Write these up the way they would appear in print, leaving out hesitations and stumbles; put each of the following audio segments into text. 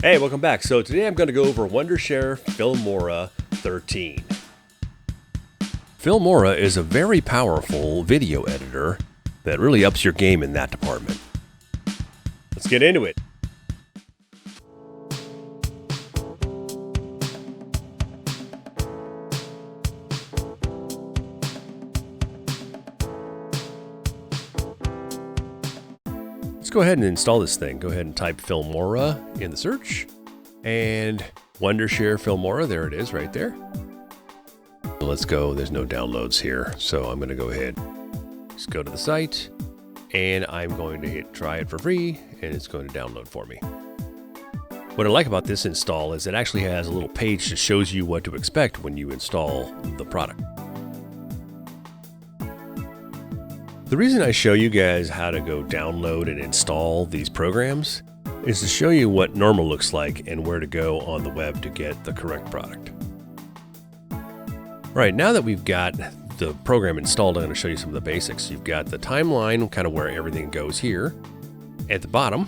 Hey, welcome back. So today I'm going to go over Wondershare Filmora 13. Filmora is a very powerful video editor that really ups your game in that department. Let's get into it. Let's go ahead and install this thing. Go ahead and type Filmora in the search and Wondershare Filmora. There it is right there. Let's go. There's no downloads here. So I'm going to go ahead, just go to the site and I'm going to hit try it for free and it's going to download for me. What I like about this install is it actually has a little page that shows you what to expect when you install the product. The reason I show you guys how to go download and install these programs is to show you what normal looks like and where to go on the web to get the correct product. All right, now that we've got the program installed, I'm going to show you some of the basics. You've got the timeline, kind of where everything goes here at the bottom,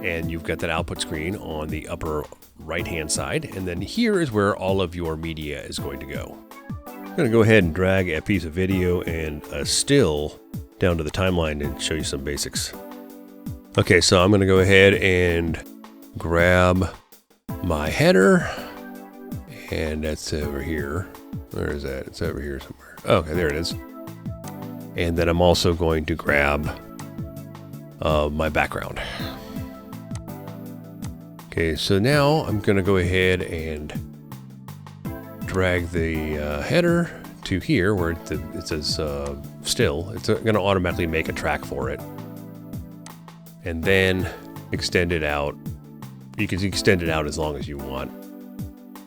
and you've got that output screen on the upper right-hand side, and then here is where all of your media is going to go. I'm going to go ahead and drag a piece of video and a still down to the timeline and show you some basics. Okay, so I'm going to go ahead and grab my header, and that's over here. Where is that? It's over here somewhere. Okay, there it is. And then I'm also going to grab my background. Okay, so now I'm going to go ahead and drag the header to here where it says still. It's going to automatically make a track for it. And then extend it out. You can extend it out as long as you want.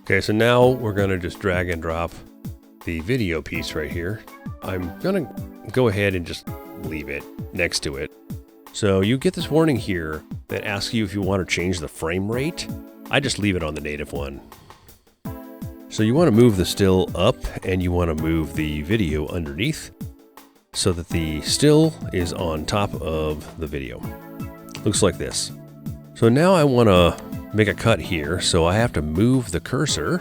Okay, so now we're going to just drag and drop the video piece right here. I'm going to go ahead and just leave it next to it. So you get this warning here that asks you if you want to change the frame rate. I just leave it on the native one. So you want to move the still up and you want to move the video underneath so that the still is on top of the video. Looks like this. So now I want to make a cut here, so I have to move the cursor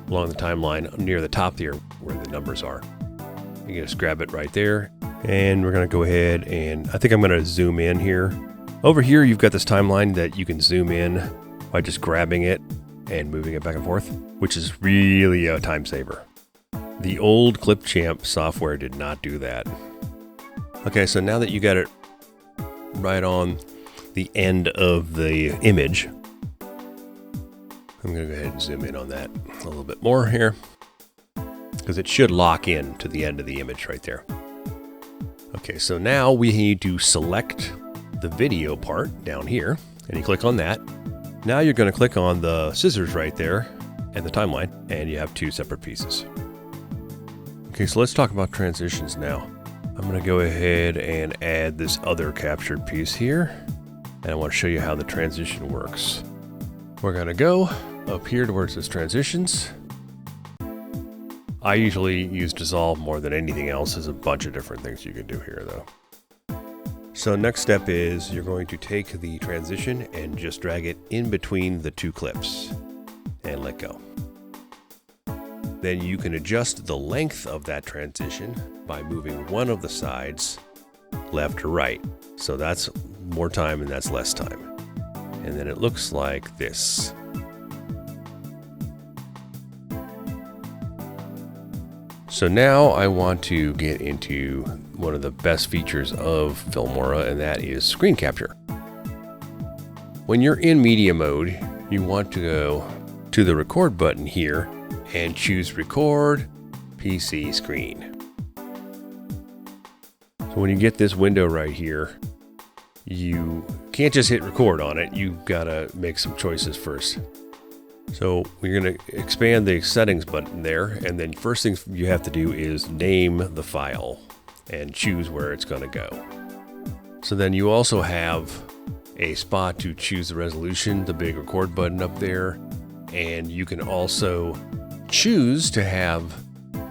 along the timeline near the top here where the numbers are. You can just grab it right there, and we're going to go ahead and I think I'm going to zoom in here. Over here you've got this timeline that you can zoom in by just grabbing it and moving it back and forth, which is really a time saver. The old Clipchamp software did not do that. Okay, so now that you got it right on the end of the image, I'm going to go ahead and zoom in on that a little bit more here because it should lock in to the end of the image right there. Okay, so now we need to select the video part down here, and you click on that. Now you're going to click on the scissors right there and the timeline, and you have two separate pieces. Okay, so let's talk about transitions now. I'm going to go ahead and add this other captured piece here, and I want to show you how the transition works. We're going to go up here to where it says transitions. I usually use dissolve more than anything else. There's a bunch of different things you can do here though. So next step is you're going to take the transition and just drag it in between the two clips and let go. Then you can adjust the length of that transition by moving one of the sides left or right. So that's more time and that's less time. And then it looks like this. So now I want to get into one of the best features of Filmora, and that is screen capture. When you're in media mode, you want to go to the record button here and choose record PC screen. So when you get this window right here, you can't just hit record on it. You've got to make some choices first. So we're going to expand the settings button there, and then first thing you have to do is name the file and choose where it's going to go. So then you also have a spot to choose the resolution, the big record button up there, and you can also choose to have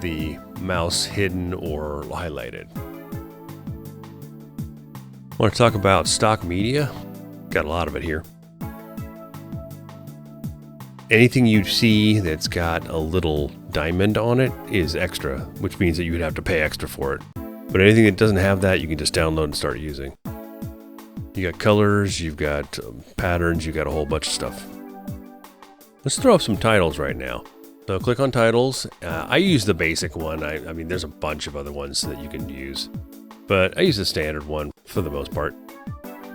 the mouse hidden or highlighted. I want to talk about stock media. Got a lot of it here. anything you see that's got a little diamond on it is extra, which means that you would have to pay extra for it. But anything that doesn't have that, you can just download and start using. You got colors, you've got patterns, you've got a whole bunch of stuff. Let's throw up some titles right now. So click on titles. I use the basic one. I mean, there's a bunch of other ones that you can use, but I use the standard one for the most part.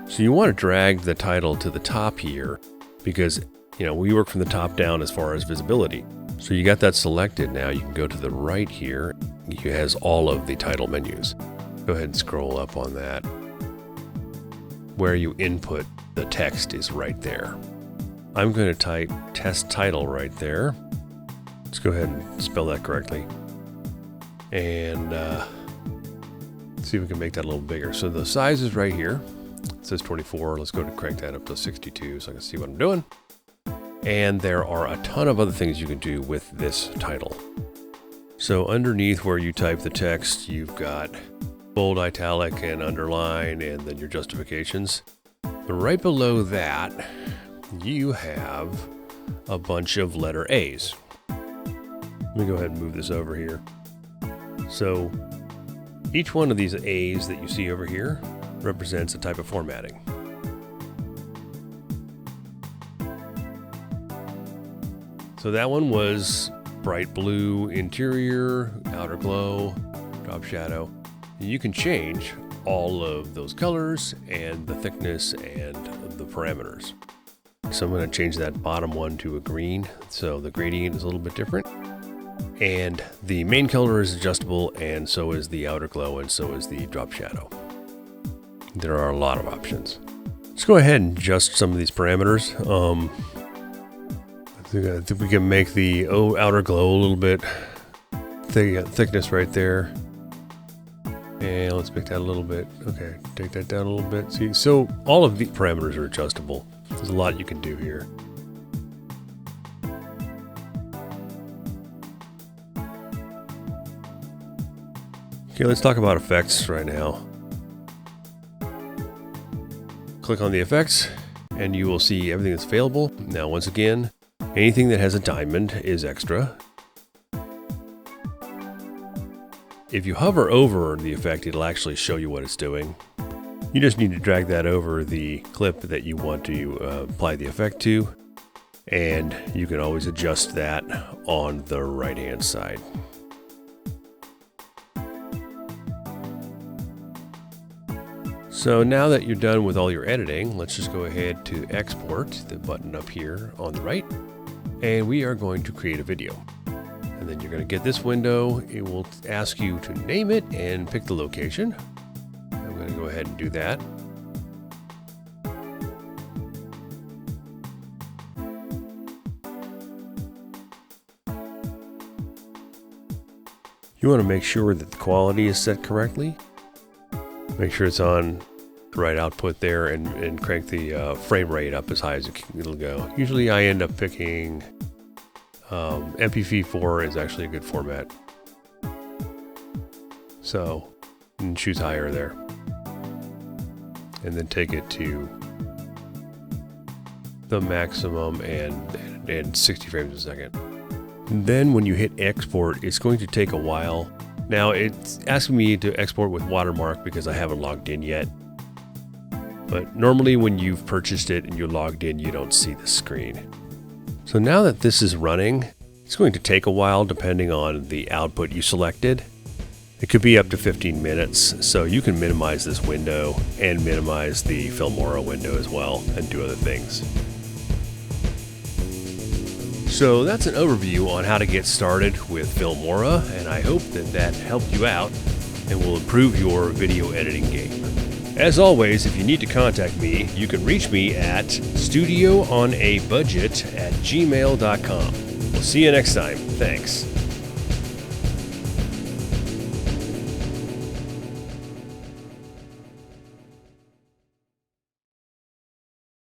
So you want to drag the title to the top here because, we work from the top down as far as visibility. So you got that selected now. You can go to the right here. It has all of the title menus. Go ahead and scroll up on that. Where you input the text is right there. I'm going to type test title right there. Let's go ahead and spell that correctly. And see if we can make that a little bigger. So the size is right here. It says 24. Let's go to crank that up to 62 so I can see what I'm doing. And there are a ton of other things you can do with this title. So underneath where you type the text, you've got bold, italic, and underline, and then your justifications. But right below that, you have a bunch of letter A's. Let me go ahead and move this over here. So each one of these A's that you see over here represents a type of formatting. So that one was bright blue interior, outer glow, drop shadow. You can change all of those colors and the thickness and the parameters. So I'm going to change that bottom one to a green. So the gradient is a little bit different. And the main color is adjustable, and so is the outer glow, and so is the drop shadow. There are a lot of options. Let's go ahead and adjust some of these parameters. I think we can make the outer glow a little bit thickness right there. And let's make that a little bit. Okay, take that down a little bit. See, so all of the parameters are adjustable. There's a lot you can do here. Okay, let's talk about effects right now. Click on the effects and you will see everything that's available. Now, once again, anything that has a diamond is extra. If you hover over the effect, it'll actually show you what it's doing. You just need to drag that over the clip that you want to apply the effect to, and you can always adjust that on the right-hand side. So now that you're done with all your editing, let's just go ahead to export, the button up here on the right, and we are going to create a video. And then you're going to get this window. It will ask you to name it and pick the location. I'm going to go ahead and do that. You want to make sure that the quality is set correctly. Make sure it's on the right output there, and crank the frame rate up as high as it'll go. Usually I end up picking MP4 is actually a good format. So you can choose higher there. And then take it to the maximum and 60 frames a second. And then when you hit export, it's going to take a while. Now it's asking me to export with watermark because I haven't logged in yet. But normally when you've purchased it and you're logged in, you don't see the screen. So now that this is running, it's going to take a while depending on the output you selected. It could be up to 15 minutes, so you can minimize this window and minimize the Filmora window as well and do other things. So that's an overview on how to get started with Filmora, and I hope that helped you out and will improve your video editing game. As always, if you need to contact me, you can reach me at studioonaBudget@gmail.com. We'll see you next time. Thanks.